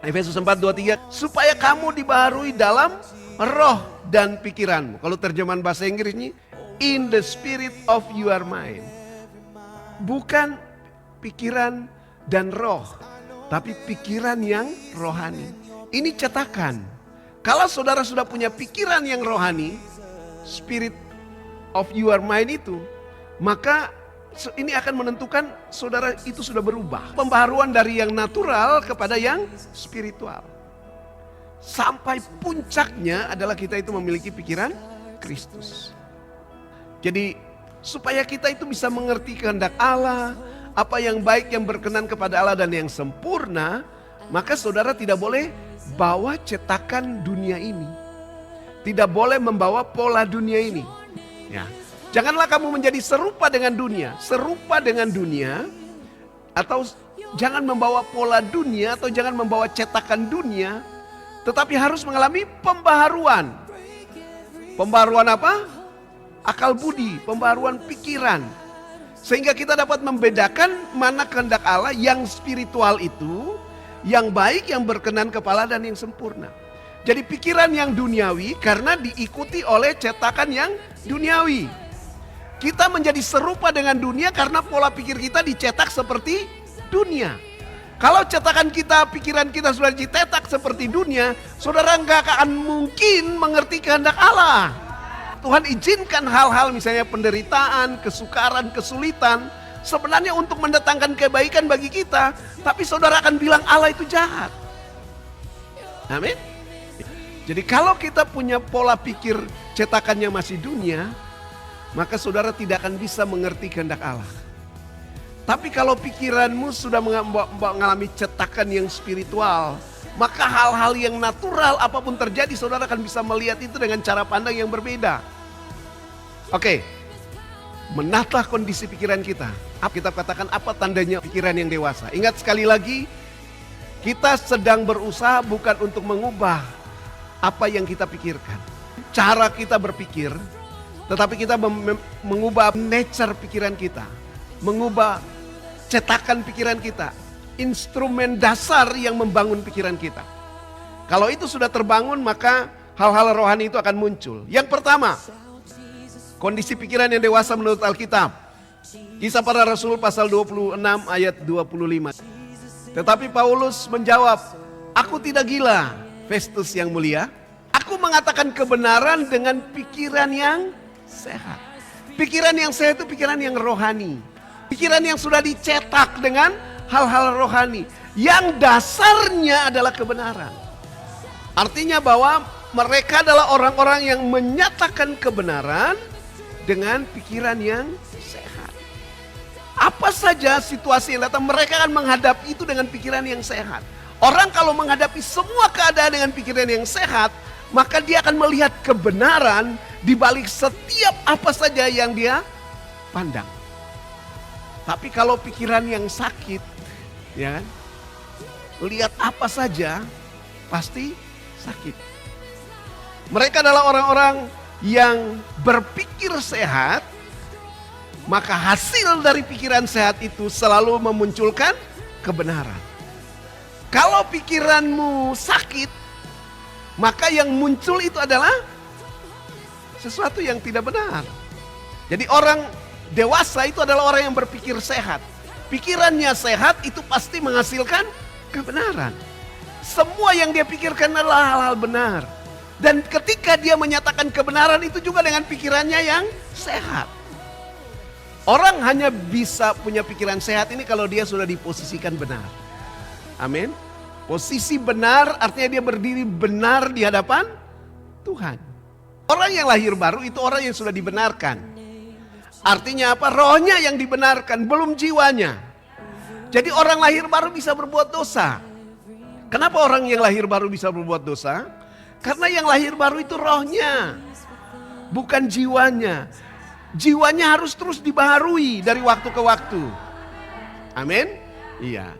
Efesus 4:23, supaya kamu dibaharui dalam roh dan pikiranmu. Kalau terjemahan bahasa Inggrisnya, in the spirit of your mind. Bukan pikiran dan roh, tapi pikiran yang rohani. Ini cetakan. Kalau saudara sudah punya pikiran yang rohani, spirit of your mind itu, maka ini akan menentukan saudara itu sudah berubah. Pembaharuan dari yang natural kepada yang spiritual. Sampai puncaknya adalah kita itu memiliki pikiran Kristus. Jadi supaya kita itu bisa mengerti kehendak Allah, apa yang baik, yang berkenan kepada Allah dan yang sempurna, maka saudara tidak boleh bawa cetakan dunia ini. Tidak boleh membawa pola dunia ini. Ya. Janganlah kamu menjadi serupa dengan dunia. Serupa dengan dunia, atau jangan membawa pola dunia, atau jangan membawa cetakan dunia, tetapi harus mengalami pembaharuan. Pembaharuan apa? Akal budi, pembaharuan pikiran. Sehingga kita dapat membedakan mana kehendak Allah yang spiritual itu, yang baik, yang berkenan kepala dan yang sempurna. Jadi pikiran yang duniawi karena diikuti oleh cetakan yang duniawi. Kita menjadi serupa dengan dunia karena pola pikir kita dicetak seperti dunia. Kalau cetakan kita, pikiran kita sudah dicetak seperti dunia, saudara nggak akan mungkin mengerti kehendak Allah. Tuhan izinkan hal-hal misalnya penderitaan, kesukaran, kesulitan, sebenarnya untuk mendatangkan kebaikan bagi kita, tapi saudara akan bilang Allah itu jahat. Amin. Jadi kalau kita punya pola pikir cetakannya masih dunia, maka saudara tidak akan bisa mengerti kehendak Allah. Tapi kalau pikiranmu sudah mengalami cetakan yang spiritual, maka hal-hal yang natural apapun terjadi, saudara akan bisa melihat itu dengan cara pandang yang berbeda. Oke, menatah kondisi pikiran kita. Kita katakan apa tandanya pikiran yang dewasa. Ingat sekali lagi, kita sedang berusaha bukan untuk mengubah apa yang kita pikirkan. Cara kita berpikir, tetapi kita mengubah nature pikiran kita. Mengubah cetakan pikiran kita. Instrumen dasar yang membangun pikiran kita. Kalau itu sudah terbangun, maka hal-hal rohani itu akan muncul. Yang pertama, kondisi pikiran yang dewasa menurut Alkitab. Kisah Para Rasul pasal 26 ayat 25. Tetapi Paulus menjawab, aku tidak gila, Festus yang mulia. Aku mengatakan kebenaran dengan pikiran yang sehat. Pikiran yang sehat itu pikiran yang rohani. Pikiran yang sudah dicetak dengan hal-hal rohani. Yang dasarnya adalah kebenaran. Artinya bahwa mereka adalah orang-orang yang menyatakan kebenaran dengan pikiran yang sehat. Apa saja situasi yang datang, mereka akan menghadapi itu dengan pikiran yang sehat. Orang kalau menghadapi semua keadaan dengan pikiran yang sehat, maka dia akan melihat kebenaran di balik setiap apa saja yang dia pandang. Tapi kalau pikiran yang sakit, ya kan, lihat apa saja pasti sakit. Mereka adalah orang-orang yang berpikir sehat, maka hasil dari pikiran sehat itu selalu memunculkan kebenaran. Kalau pikiranmu sakit, maka yang muncul itu adalah sesuatu yang tidak benar. Jadi orang dewasa itu adalah orang yang berpikir sehat. Pikirannya sehat itu pasti menghasilkan kebenaran. Semua yang dia pikirkan adalah hal-hal benar. Dan ketika dia menyatakan kebenaran itu juga dengan pikirannya yang sehat. Orang hanya bisa punya pikiran sehat ini kalau dia sudah diposisikan benar. Amin. Posisi benar artinya dia berdiri benar di hadapan Tuhan. Orang yang lahir baru itu orang yang sudah dibenarkan. Artinya apa? Rohnya yang dibenarkan, belum jiwanya. Jadi orang lahir baru bisa berbuat dosa. Kenapa orang yang lahir baru bisa berbuat dosa? Karena yang lahir baru itu rohnya, bukan jiwanya. Jiwanya harus terus dibaharui dari waktu ke waktu. Amin. Iya.